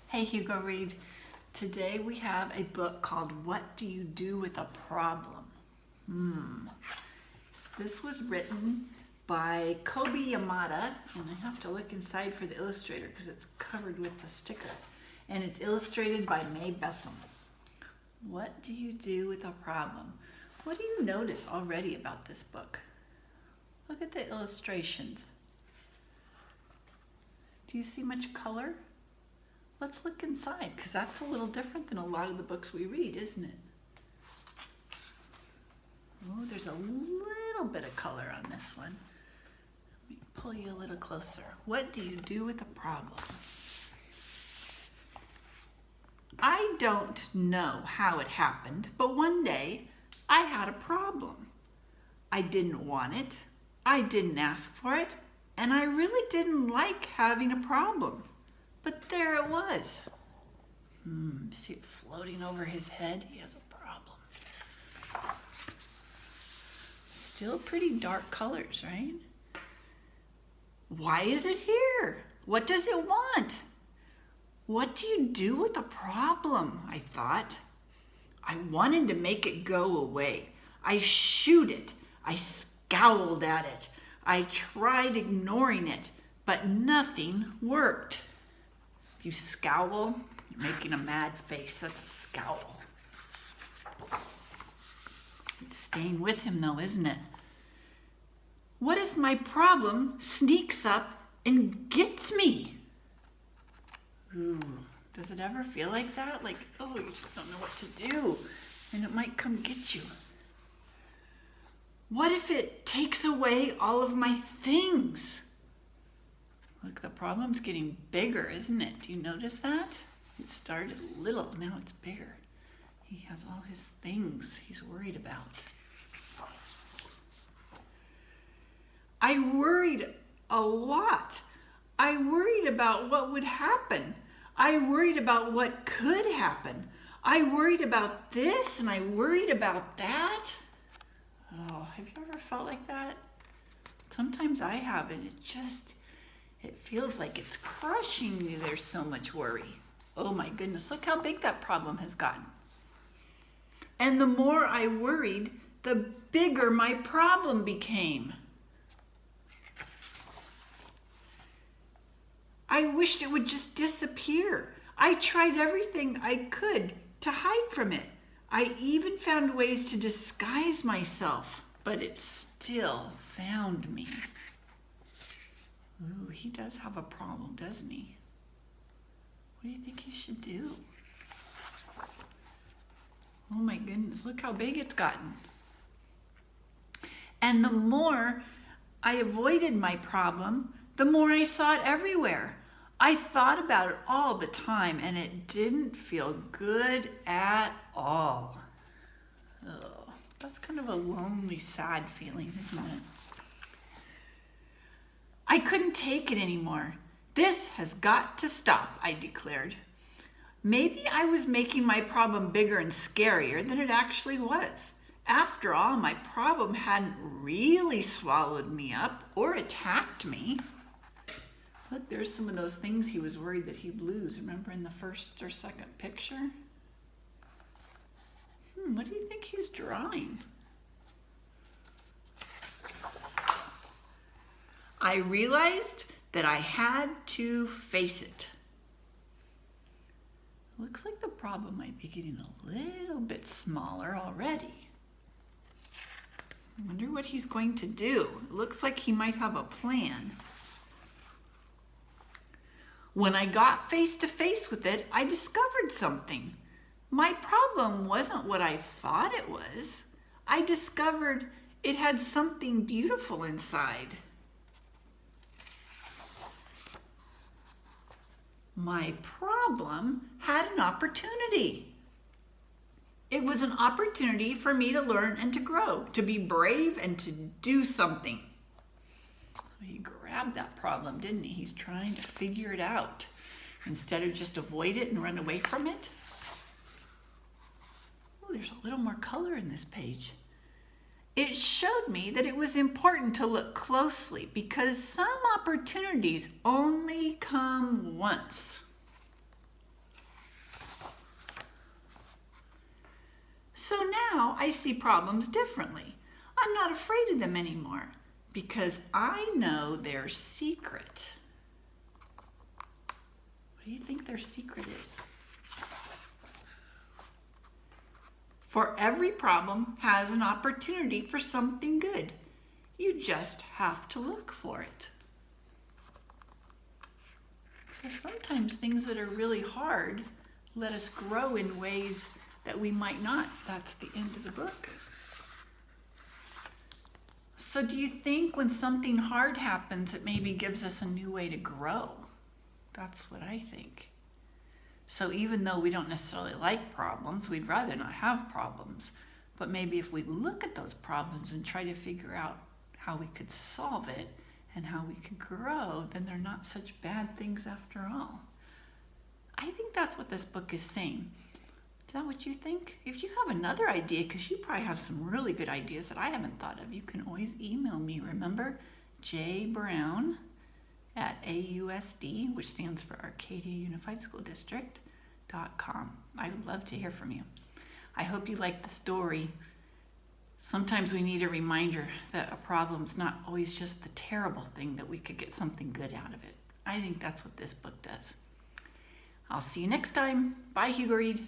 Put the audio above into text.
Hey Hugo Reed. Today we have a book called What Do You Do with a Problem? This was written by Kobi Yamada, and I have to look inside for the illustrator because it's covered with the sticker. And it's illustrated by May Bessem. What do you do with a problem? What do you notice already about this book? Look at the illustrations. Do you see much color? Let's look inside, because that's a little different than a lot of the books we read, isn't it? Oh, there's a little bit of color on this one. Let me pull you a little closer. What do you do with a problem? I don't know how it happened, but one day I had a problem. I didn't want it, I didn't ask for it, and I really didn't like having a problem. But there it was. See it floating over his head? He has a problem. Still pretty dark colors, right? Why is it here? What does it want? What do you do with a problem? I thought. I wanted to make it go away. I shooed it. I scowled at it. I tried ignoring it, but nothing worked. If you scowl, you're making a mad face. That's a scowl. It's staying with him though, isn't it? What if my problem sneaks up and gets me? Ooh, does it ever feel like that? Like, oh, you just don't know what to do, and it might come get you. What if it takes away all of my things? Look, the problem's getting bigger, isn't it? Do you notice that? It started little, now it's bigger. He has all his things he's worried about. I worried a lot. I worried about what would happen. I worried about what could happen. I worried about this and I worried about that. Oh, have you ever felt like that? Sometimes I have, and it feels like it's crushing you. There's so much worry. Oh my goodness, look how big that problem has gotten. And the more I worried, the bigger my problem became. I wished it would just disappear. I tried everything I could to hide from it. I even found ways to disguise myself, but it still found me. Ooh, he does have a problem, doesn't he? What do you think he should do? Oh my goodness, look how big it's gotten. And the more I avoided my problem, the more I saw it everywhere. I thought about it all the time, and it didn't feel good at all. Oh, that's kind of a lonely, sad feeling, isn't it? I couldn't take it anymore. This has got to stop, I declared. Maybe I was making my problem bigger and scarier than it actually was. After all, my problem hadn't really swallowed me up or attacked me. Look, there's some of those things he was worried that he'd lose. Remember in the first or second picture? What do you think he's drawing? I realized that I had to face it. Looks like the problem might be getting a little bit smaller already. I wonder what he's going to do. It looks like he might have a plan. When I got face to face with it, I discovered something. My problem wasn't what I thought it was. I discovered it had something beautiful inside. My problem had an opportunity. It was an opportunity for me to learn and to grow, to be brave and to do something. He grabbed that problem, didn't he? He's trying to figure it out instead of just avoid it and run away from it. Oh, there's a little more color in this page. It showed me that it was important to look closely because some opportunities only come once. So now I see problems differently. I'm not afraid of them anymore because I know their secret. What do you think their secret is? For every problem has an opportunity for something good. You just have to look for it. So sometimes things that are really hard let us grow in ways that we might not. That's the end of the book. So do you think when something hard happens, it maybe gives us a new way to grow? That's what I think. So even though we don't necessarily like problems, we'd rather not have problems. But maybe if we look at those problems and try to figure out how we could solve it and how we could grow, then they're not such bad things after all. I think that's what this book is saying. Is that what you think? If you have another idea, because you probably have some really good ideas that I haven't thought of, you can always email me. Remember, jbrown@AUSD, which stands for Arcadia Unified School District.com. I would love to hear from you. I hope you liked the story. Sometimes we need a reminder that a problem's not always just the terrible thing, that we could get something good out of it. I think that's what this book does. I'll see you next time. Bye, Hugo Reed.